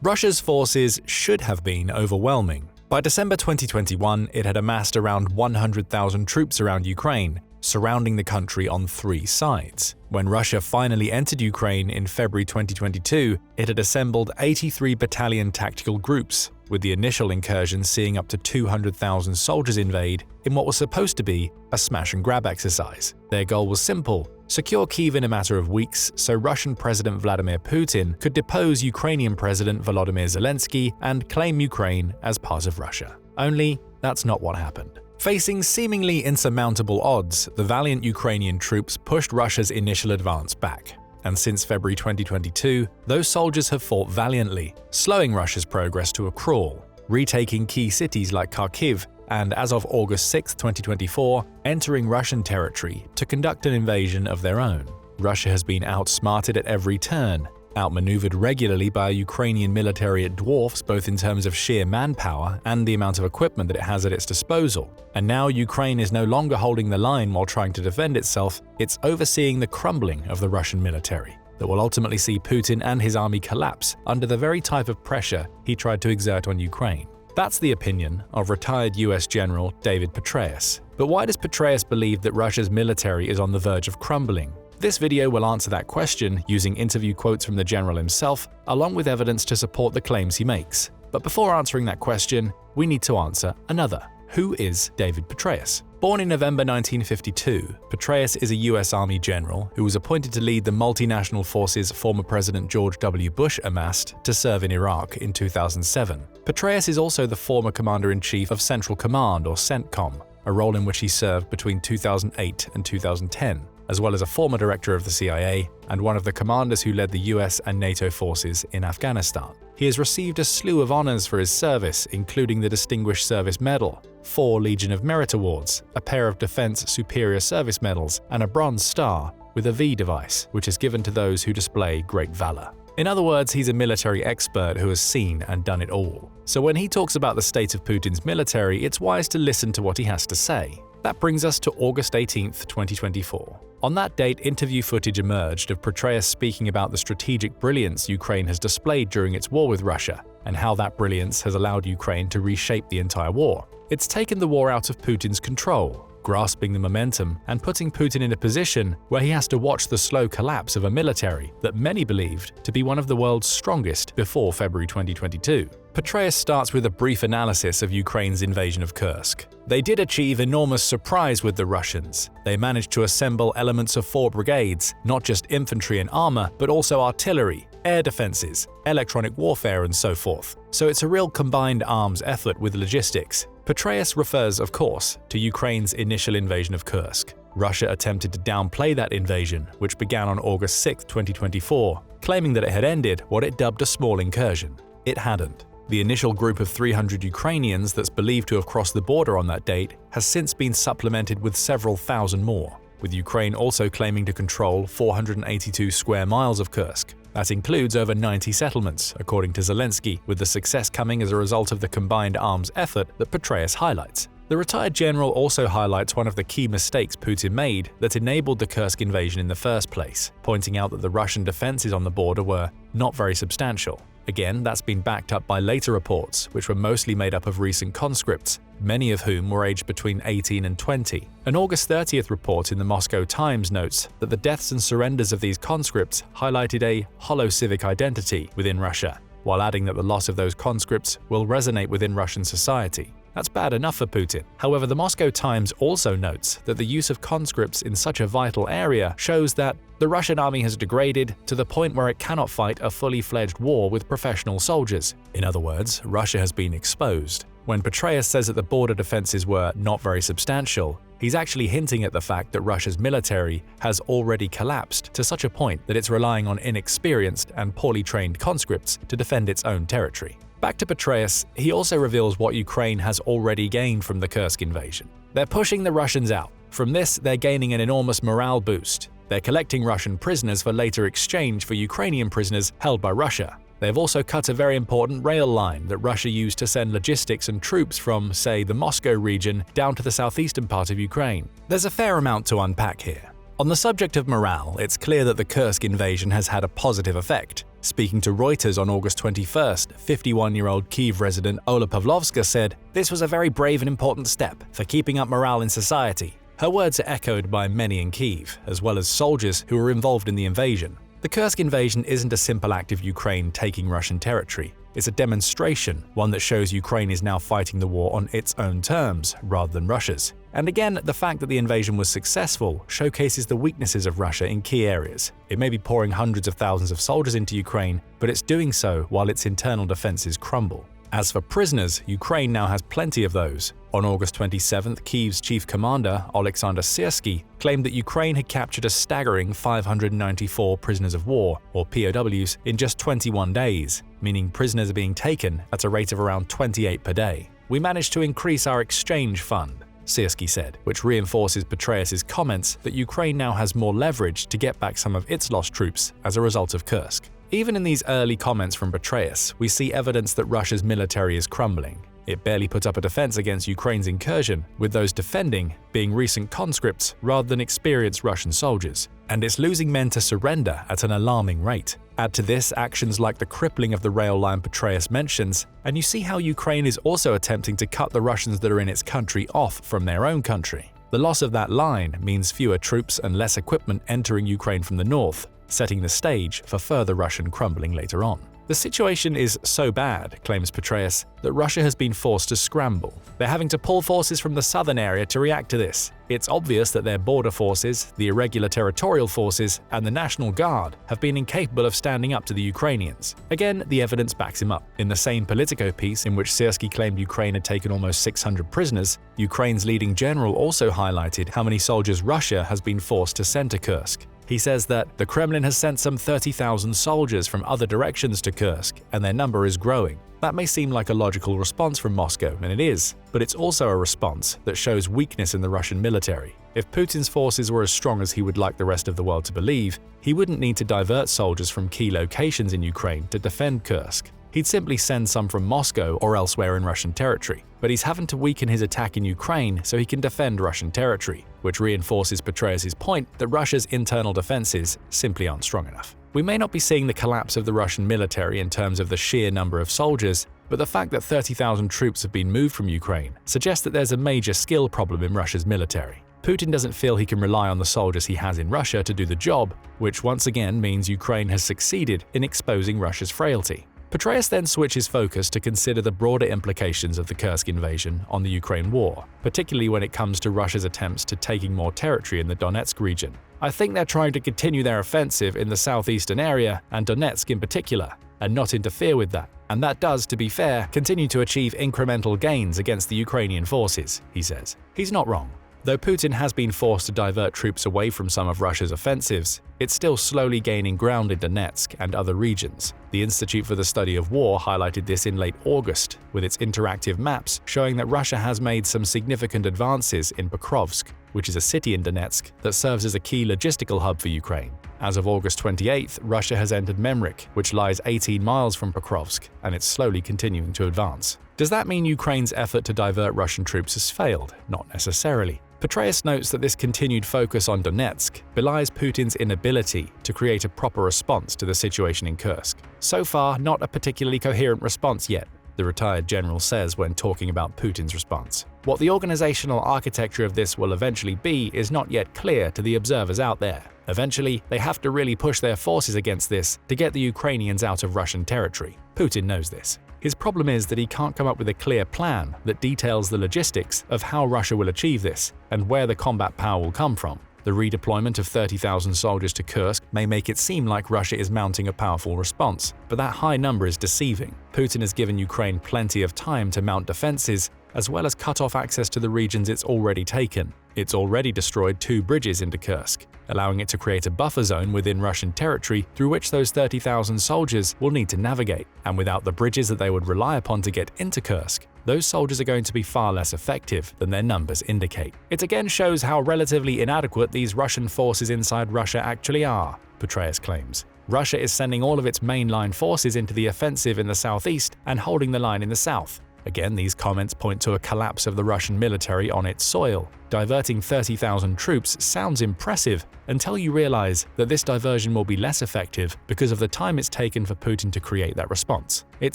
Russia's forces should have been overwhelming. By December 2021, it had amassed around 100,000 troops around Ukraine, surrounding the country on 3 sides. When Russia finally entered Ukraine in February 2022, it had assembled 83 battalion tactical groups, with the initial incursion seeing up to 200,000 soldiers invade in what was supposed to be a smash-and-grab exercise. Their goal was simple: secure Kyiv in a matter of weeks so Russian President Vladimir Putin could depose Ukrainian President Volodymyr Zelensky and claim Ukraine as part of Russia. Only that's not what happened. Facing seemingly insurmountable odds, the valiant Ukrainian troops pushed Russia's initial advance back. And since February 2022, those soldiers have fought valiantly, slowing Russia's progress to a crawl, retaking key cities like Kharkiv, and as of August 6, 2024, entering Russian territory to conduct an invasion of their own. Russia has been outsmarted at every turn, outmaneuvered regularly by a Ukrainian military it dwarfs both in terms of sheer manpower and the amount of equipment that it has at its disposal. And now Ukraine is no longer holding the line while trying to defend itself, it's overseeing the crumbling of the Russian military that will ultimately see Putin and his army collapse under the very type of pressure he tried to exert on Ukraine. That's the opinion of retired US General David Petraeus. But why does Petraeus believe that Russia's military is on the verge of crumbling? This video will answer that question using interview quotes from the general himself, along with evidence to support the claims he makes. But before answering that question, we need to answer another. Who is David Petraeus? Born in November 1952, Petraeus is a US Army general who was appointed to lead the multinational forces former President George W. Bush amassed to serve in Iraq in 2007. Petraeus is also the former Commander-in-Chief of Central Command, or CENTCOM, a role in which he served between 2008 and 2010. As well as a former director of the CIA and one of the commanders who led the US and NATO forces in Afghanistan. He has received a slew of honors for his service, including the Distinguished Service Medal, 4 Legion of Merit Awards, a pair of Defense Superior Service Medals, and a Bronze Star with a V device, which is given to those who display great valor. In other words, he's a military expert who has seen and done it all. So when he talks about the state of Putin's military, it's wise to listen to what he has to say. That brings us to August 18, 2024. On that date, interview footage emerged of Petraeus speaking about the strategic brilliance Ukraine has displayed during its war with Russia, and how that brilliance has allowed Ukraine to reshape the entire war. It's taken the war out of Putin's control, grasping the momentum and putting Putin in a position where he has to watch the slow collapse of a military that many believed to be one of the world's strongest before February 2022. Petraeus starts with a brief analysis of Ukraine's invasion of Kursk. They did achieve enormous surprise with the Russians. They managed to assemble elements of 4 brigades, not just infantry and armor, but also artillery, air defenses, electronic warfare, and so forth. So it's a real combined arms effort with logistics. Petraeus refers, of course, to Ukraine's initial invasion of Kursk. Russia attempted to downplay that invasion, which began on August 6, 2024, claiming that it had ended what it dubbed a small incursion. It hadn't. The initial group of 300 Ukrainians that's believed to have crossed the border on that date has since been supplemented with several thousand more, with Ukraine also claiming to control 482 square miles of Kursk. That includes over 90 settlements, according to Zelensky, with the success coming as a result of the combined arms effort that Petraeus highlights. The retired general also highlights one of the key mistakes Putin made that enabled the Kursk invasion in the first place, pointing out that the Russian defenses on the border were not very substantial. Again, that's been backed up by later reports, which were mostly made up of recent conscripts, many of whom were aged between 18 and 20. An August 30th report in the Moscow Times notes that the deaths and surrenders of these conscripts highlighted a hollow civic identity within Russia, while adding that the loss of those conscripts will resonate within Russian society. That's bad enough for Putin. However, the Moscow Times also notes that the use of conscripts in such a vital area shows that the Russian army has degraded to the point where it cannot fight a fully fledged war with professional soldiers. In other words, Russia has been exposed. When Petraeus says that the border defenses were not very substantial, he's actually hinting at the fact that Russia's military has already collapsed to such a point that it's relying on inexperienced and poorly trained conscripts to defend its own territory. Back to Petraeus, he also reveals what Ukraine has already gained from the Kursk invasion. They're pushing the Russians out. From this, they're gaining an enormous morale boost. They're collecting Russian prisoners for later exchange for Ukrainian prisoners held by Russia. They've also cut a very important rail line that Russia used to send logistics and troops from, say, the Moscow region down to the southeastern part of Ukraine. There's a fair amount to unpack here. On the subject of morale, it's clear that the Kursk invasion has had a positive effect. Speaking to Reuters on August 21st, 51-year-old Kyiv resident Ola Pavlovska said, "This was a very brave and important step for keeping up morale in society." Her words are echoed by many in Kyiv, as well as soldiers who were involved in the invasion. The Kursk invasion isn't a simple act of Ukraine taking Russian territory. It's a demonstration, one that shows Ukraine is now fighting the war on its own terms, rather than Russia's. And again, the fact that the invasion was successful showcases the weaknesses of Russia in key areas. It may be pouring hundreds of thousands of soldiers into Ukraine, but it's doing so while its internal defenses crumble. As for prisoners, Ukraine now has plenty of those. On August 27th, Kyiv's chief commander, Oleksandr Syrsky, claimed that Ukraine had captured a staggering 594 prisoners of war, or POWs, in just 21 days, meaning prisoners are being taken at a rate of around 28 per day. "We managed to increase our exchange fund," Syrsky said, which reinforces Petraeus' comments that Ukraine now has more leverage to get back some of its lost troops as a result of Kursk. Even in these early comments from Petraeus, we see evidence that Russia's military is crumbling. It barely put up a defense against Ukraine's incursion, with those defending being recent conscripts rather than experienced Russian soldiers. And it's losing men to surrender at an alarming rate. Add to this actions like the crippling of the rail line Petraeus mentions, and you see how Ukraine is also attempting to cut the Russians that are in its country off from their own country. The loss of that line means fewer troops and less equipment entering Ukraine from the north, setting the stage for further Russian crumbling later on. The situation is so bad, claims Petraeus, that Russia has been forced to scramble. They're having to pull forces from the southern area to react to this. It's obvious that their border forces, the irregular territorial forces, and the National Guard have been incapable of standing up to the Ukrainians. Again, the evidence backs him up. In the same Politico piece in which Syrsky claimed Ukraine had taken almost 600 prisoners, Ukraine's leading general also highlighted how many soldiers Russia has been forced to send to Kursk. He says that the Kremlin has sent some 30,000 soldiers from other directions to Kursk, and their number is growing. That may seem like a logical response from Moscow, and it is, but it's also a response that shows weakness in the Russian military. If Putin's forces were as strong as he would like the rest of the world to believe, he wouldn't need to divert soldiers from key locations in Ukraine to defend Kursk. He'd simply send some from Moscow or elsewhere in Russian territory. But he's having to weaken his attack in Ukraine so he can defend Russian territory, which reinforces Petraeus' point that Russia's internal defenses simply aren't strong enough. We may not be seeing the collapse of the Russian military in terms of the sheer number of soldiers, but the fact that 30,000 troops have been moved from Ukraine suggests that there's a major skill problem in Russia's military. Putin doesn't feel he can rely on the soldiers he has in Russia to do the job, which once again means Ukraine has succeeded in exposing Russia's frailty. Petraeus then switches focus to consider the broader implications of the Kursk invasion on the Ukraine war, particularly when it comes to Russia's attempts to taking more territory in the Donetsk region. "I think they're trying to continue their offensive in the southeastern area, and Donetsk in particular, and not interfere with that. And that does, to be fair, continue to achieve incremental gains against the Ukrainian forces," he says. He's not wrong. Though Putin has been forced to divert troops away from some of Russia's offensives, it's still slowly gaining ground in Donetsk and other regions. The Institute for the Study of War highlighted this in late August, with its interactive maps showing that Russia has made some significant advances in Pokrovsk, which is a city in Donetsk that serves as a key logistical hub for Ukraine. As of August 28th, Russia has entered Memrik, which lies 18 miles from Pokrovsk, and it's slowly continuing to advance. Does that mean Ukraine's effort to divert Russian troops has failed? Not necessarily. Petraeus notes that this continued focus on Donetsk belies Putin's inability to create a proper response to the situation in Kursk. So far, not a particularly coherent response yet, the retired general says when talking about Putin's response. What the organizational architecture of this will eventually be is not yet clear to the observers out there. Eventually, they have to really push their forces against this to get the Ukrainians out of Russian territory. Putin knows this. His problem is that he can't come up with a clear plan that details the logistics of how Russia will achieve this and where the combat power will come from. The redeployment of 30,000 soldiers to Kursk may make it seem like Russia is mounting a powerful response, but that high number is deceiving. Putin has given Ukraine plenty of time to mount defenses, as well as cut off access to the regions it's already taken. It's already destroyed 2 bridges into Kursk, allowing it to create a buffer zone within Russian territory through which those 30,000 soldiers will need to navigate. And without the bridges that they would rely upon to get into Kursk, those soldiers are going to be far less effective than their numbers indicate. It again shows how relatively inadequate these Russian forces inside Russia actually are, Petraeus claims. Russia is sending all of its mainline forces into the offensive in the southeast and holding the line in the south. Again, these comments point to a collapse of the Russian military on its soil. Diverting 30,000 troops sounds impressive until you realize that this diversion will be less effective because of the time it's taken for Putin to create that response. It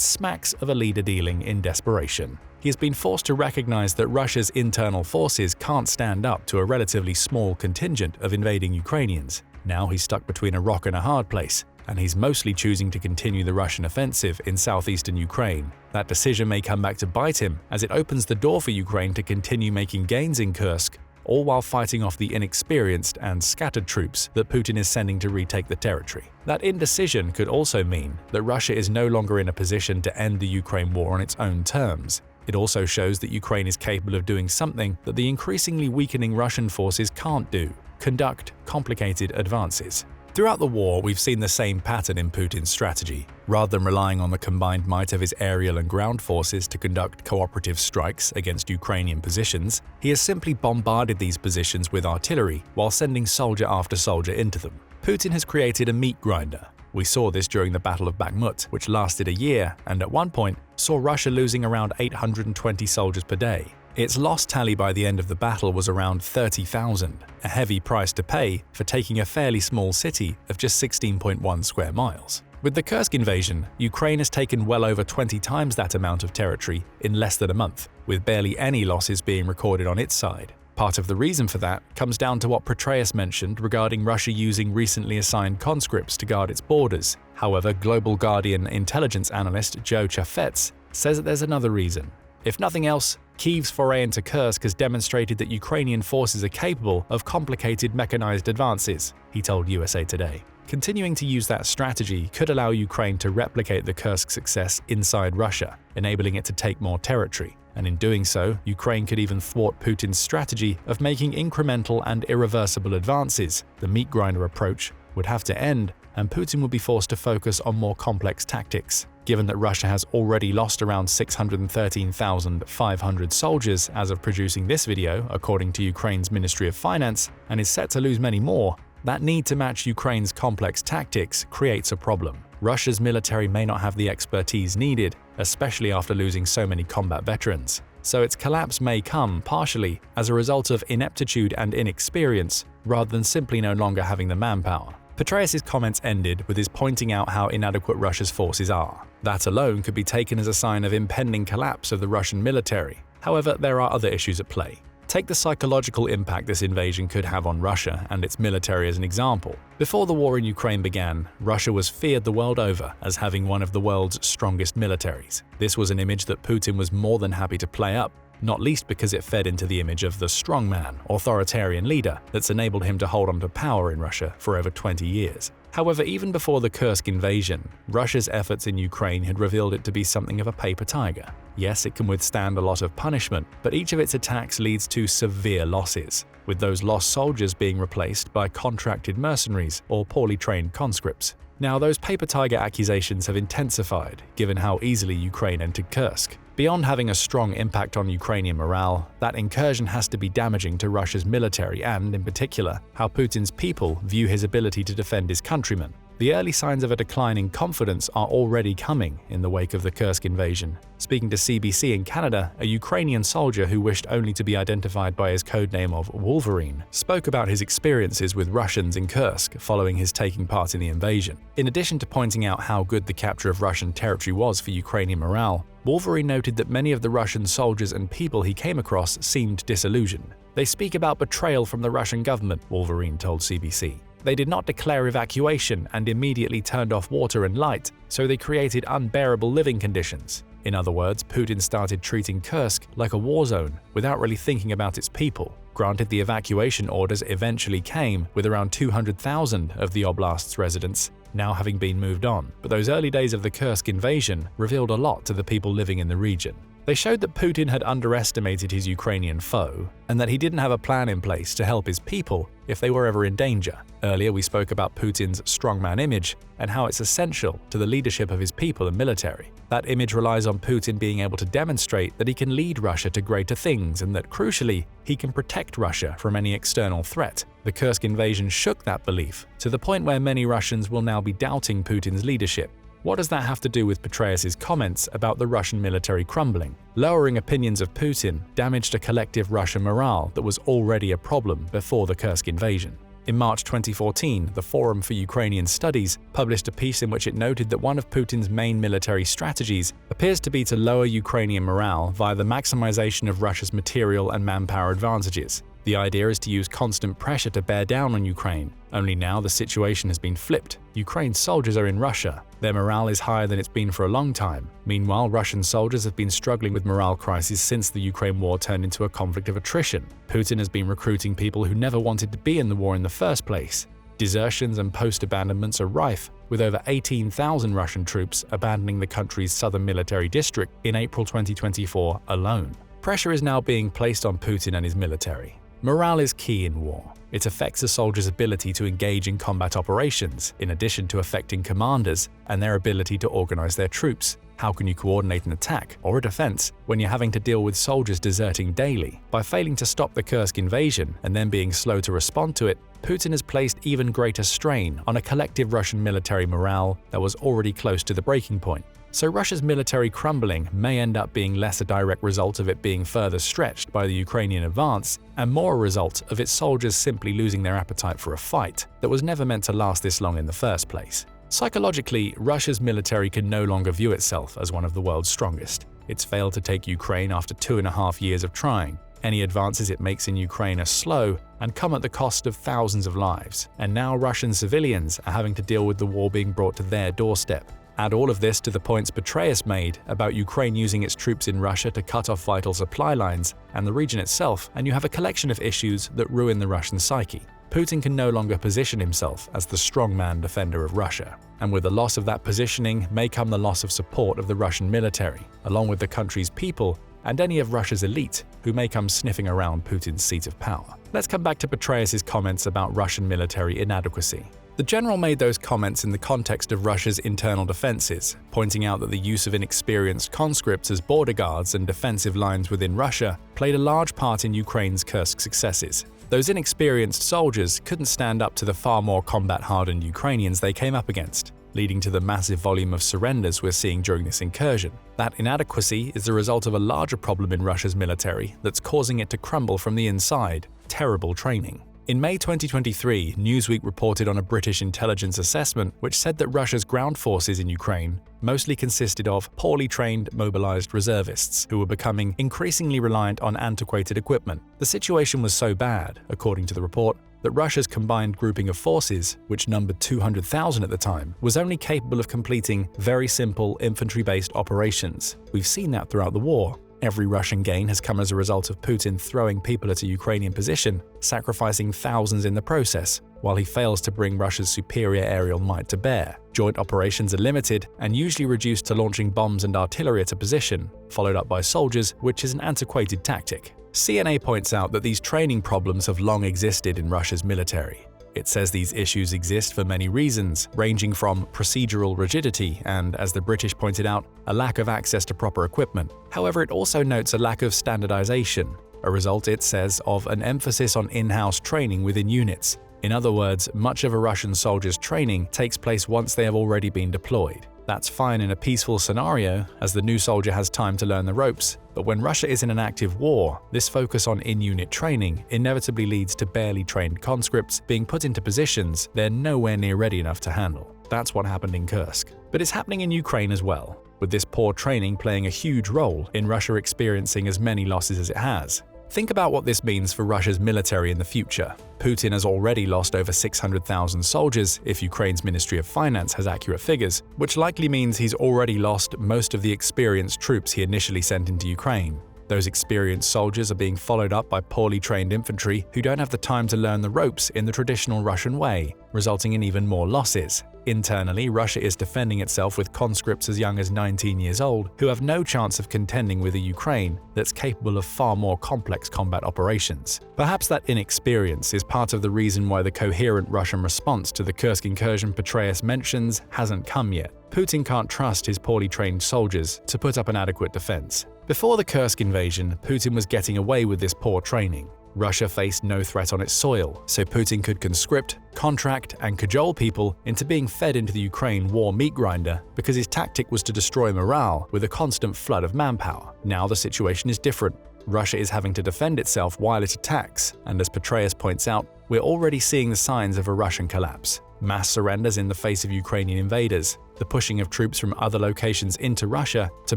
smacks of a leader dealing in desperation. He has been forced to recognize that Russia's internal forces can't stand up to a relatively small contingent of invading Ukrainians. Now he's stuck between a rock and a hard place, and he's mostly choosing to continue the Russian offensive in southeastern Ukraine. That decision may come back to bite him, as it opens the door for Ukraine to continue making gains in Kursk, all while fighting off the inexperienced and scattered troops that Putin is sending to retake the territory. That indecision could also mean that Russia is no longer in a position to end the Ukraine war on its own terms. It also shows that Ukraine is capable of doing something that the increasingly weakening Russian forces can't do: conduct complicated advances. Throughout the war, we've seen the same pattern in Putin's strategy. Rather than relying on the combined might of his aerial and ground forces to conduct cooperative strikes against Ukrainian positions, he has simply bombarded these positions with artillery while sending soldier after soldier into them. Putin has created a meat grinder. We saw this during the Battle of Bakhmut, which lasted a year and at one point saw Russia losing around 820 soldiers per day. Its loss tally by the end of the battle was around 30,000, a heavy price to pay for taking a fairly small city of just 16.1 square miles. With the Kursk invasion, Ukraine has taken well over 20 times that amount of territory in less than a month, with barely any losses being recorded on its side. Part of the reason for that comes down to what Petraeus mentioned regarding Russia using recently assigned conscripts to guard its borders. However, Global Guardian intelligence analyst Joe Chaffetz says that there's another reason. If nothing else, Kyiv's foray into Kursk has demonstrated that Ukrainian forces are capable of complicated mechanized advances, he told USA Today. Continuing to use that strategy could allow Ukraine to replicate the Kursk success inside Russia, enabling it to take more territory. And in doing so, Ukraine could even thwart Putin's strategy of making incremental and irreversible advances. The meat grinder approach would have to end, and Putin would be forced to focus on more complex tactics. Given that Russia has already lost around 613,500 soldiers as of producing this video, according to Ukraine's Ministry of Finance, and is set to lose many more, that need to match Ukraine's complex tactics creates a problem. Russia's military may not have the expertise needed, especially after losing so many combat veterans. So its collapse may come, partially, as a result of ineptitude and inexperience, rather than simply no longer having the manpower. Petraeus' comments ended with his pointing out how inadequate Russia's forces are. That alone could be taken as a sign of impending collapse of the Russian military. However, there are other issues at play. Take the psychological impact this invasion could have on Russia and its military as an example. Before the war in Ukraine began, Russia was feared the world over as having one of the world's strongest militaries. This was an image that Putin was more than happy to play up, not least because it fed into the image of the strongman, authoritarian leader that's enabled him to hold on to power in Russia for over 20 years. However, even before the Kursk invasion, Russia's efforts in Ukraine had revealed it to be something of a paper tiger. Yes, it can withstand a lot of punishment, but each of its attacks leads to severe losses, with those lost soldiers being replaced by contracted mercenaries or poorly trained conscripts. Now, those paper tiger accusations have intensified given how easily Ukraine entered Kursk. Beyond having a strong impact on Ukrainian morale, that incursion has to be damaging to Russia's military and, in particular, how Putin's people view his ability to defend his countrymen. The early signs of a decline in confidence are already coming in the wake of the Kursk invasion. Speaking to CBC in Canada, a Ukrainian soldier who wished only to be identified by his codename of Wolverine spoke about his experiences with Russians in Kursk following his taking part in the invasion. In addition to pointing out how good the capture of Russian territory was for Ukrainian morale, Wolverine noted that many of the Russian soldiers and people he came across seemed disillusioned. They speak about betrayal from the Russian government, Wolverine told CBC. They did not declare evacuation and immediately turned off water and light, so they created unbearable living conditions. In other words, Putin started treating Kursk like a war zone without really thinking about its people. Granted, the evacuation orders eventually came, with around 200,000 of the oblast's residents now having been moved on, but those early days of the Kursk invasion revealed a lot to the people living in the region. They showed that Putin had underestimated his Ukrainian foe, and that he didn't have a plan in place to help his people if they were ever in danger. Earlier, we spoke about Putin's strongman image and how it's essential to the leadership of his people and military. That image relies on Putin being able to demonstrate that he can lead Russia to greater things and that, crucially, he can protect Russia from any external threat. The Kursk invasion shook that belief, to the point where many Russians will now be doubting Putin's leadership. What does that have to do with Petraeus' comments about the Russian military crumbling? Lowering opinions of Putin damaged a collective Russian morale that was already a problem before the Kursk invasion. In March 2014, the Forum for Ukrainian Studies published a piece in which it noted that one of Putin's main military strategies appears to be to lower Ukrainian morale via the maximization of Russia's material and manpower advantages. The idea is to use constant pressure to bear down on Ukraine. Only now the situation has been flipped. Ukraine's soldiers are in Russia. Their morale is higher than it's been for a long time. Meanwhile, Russian soldiers have been struggling with morale crises since the Ukraine war turned into a conflict of attrition. Putin has been recruiting people who never wanted to be in the war in the first place. Desertions and post-abandonments are rife, with over 18,000 Russian troops abandoning the country's southern military district in April 2024 alone. Pressure is now being placed on Putin and his military. Morale is key in war. It affects a soldier's ability to engage in combat operations, in addition to affecting commanders and their ability to organize their troops. How can you coordinate an attack or a defense when you're having to deal with soldiers deserting daily? By failing to stop the Kursk invasion and then being slow to respond to it, Putin has placed even greater strain on a collective Russian military morale that was already close to the breaking point. So Russia's military crumbling may end up being less a direct result of it being further stretched by the Ukrainian advance and more a result of its soldiers simply losing their appetite for a fight that was never meant to last this long in the first place. Psychologically, Russia's military can no longer view itself as one of the world's strongest. It's failed to take Ukraine after 2.5 years of trying. Any advances it makes in Ukraine are slow and come at the cost of thousands of lives. And now Russian civilians are having to deal with the war being brought to their doorstep. Add all of this to the points Petraeus made about Ukraine using its troops in Russia to cut off vital supply lines and the region itself, and you have a collection of issues that ruin the Russian psyche. Putin can no longer position himself as the strongman defender of Russia. And with the loss of that positioning may come the loss of support of the Russian military, along with the country's people and any of Russia's elite who may come sniffing around Putin's seat of power. Let's come back to Petraeus' comments about Russian military inadequacy. The general made those comments in the context of Russia's internal defenses, pointing out that the use of inexperienced conscripts as border guards and defensive lines within Russia played a large part in Ukraine's Kursk successes. Those inexperienced soldiers couldn't stand up to the far more combat-hardened Ukrainians they came up against, leading to the massive volume of surrenders we're seeing during this incursion. That inadequacy is the result of a larger problem in Russia's military that's causing it to crumble from the inside: terrible training. In May 2023, Newsweek reported on a British intelligence assessment which said that Russia's ground forces in Ukraine mostly consisted of poorly trained, mobilized reservists who were becoming increasingly reliant on antiquated equipment. The situation was so bad, according to the report, that Russia's combined grouping of forces, which numbered 200,000 at the time, was only capable of completing very simple infantry-based operations. We've seen that throughout the war. Every Russian gain has come as a result of Putin throwing people at a Ukrainian position, sacrificing thousands in the process, while he fails to bring Russia's superior aerial might to bear. Joint operations are limited and usually reduced to launching bombs and artillery at a position, followed up by soldiers, which is an antiquated tactic. CNA points out that these training problems have long existed in Russia's military. It says these issues exist for many reasons, ranging from procedural rigidity and, as the British pointed out, a lack of access to proper equipment. However, it also notes a lack of standardization, a result, it says, of an emphasis on in-house training within units. In other words, much of a Russian soldier's training takes place once they have already been deployed. That's fine in a peaceful scenario, as the new soldier has time to learn the ropes, but when Russia is in an active war, this focus on in-unit training inevitably leads to barely trained conscripts being put into positions they're nowhere near ready enough to handle. That's what happened in Kursk. But it's happening in Ukraine as well, with this poor training playing a huge role in Russia experiencing as many losses as it has. Think about what this means for Russia's military in the future. Putin has already lost over 600,000 soldiers if Ukraine's Ministry of Finance has accurate figures, which likely means he's already lost most of the experienced troops he initially sent into Ukraine. Those experienced soldiers are being followed up by poorly trained infantry who don't have the time to learn the ropes in the traditional Russian way, resulting in even more losses. Internally, Russia is defending itself with conscripts as young as 19 years old who have no chance of contending with a Ukraine that's capable of far more complex combat operations. Perhaps that inexperience is part of the reason why the coherent Russian response to the Kursk incursion Petraeus mentions hasn't come yet. Putin can't trust his poorly trained soldiers to put up an adequate defense. Before the Kursk invasion, Putin was getting away with this poor training. Russia faced no threat on its soil, so Putin could conscript, contract, and cajole people into being fed into the Ukraine war meat grinder because his tactic was to destroy morale with a constant flood of manpower. Now the situation is different. Russia is having to defend itself while it attacks, and as Petraeus points out, we're already seeing the signs of a Russian collapse. Mass surrenders in the face of Ukrainian invaders, the pushing of troops from other locations into Russia to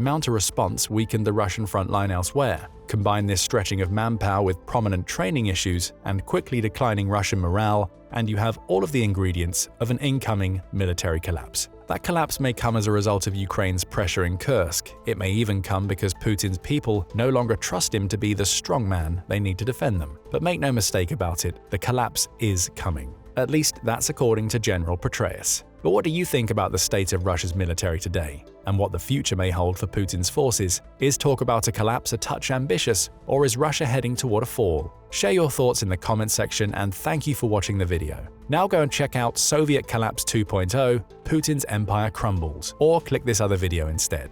mount a response weakened the Russian front line elsewhere. Combine this stretching of manpower with prominent training issues and quickly declining Russian morale, and you have all of the ingredients of an incoming military collapse. That collapse may come as a result of Ukraine's pressure in Kursk. It may even come because Putin's people no longer trust him to be the strong man they need to defend them. But make no mistake about it, the collapse is coming. At least that's according to General Petraeus. But what do you think about the state of Russia's military today, and what the future may hold for Putin's forces? Is talk about a collapse a touch ambitious, or is Russia heading toward a fall? Share your thoughts in the comment section, and thank you for watching the video. Now go and check out Soviet Collapse 2.0, Putin's Empire Crumbles, or click this other video instead.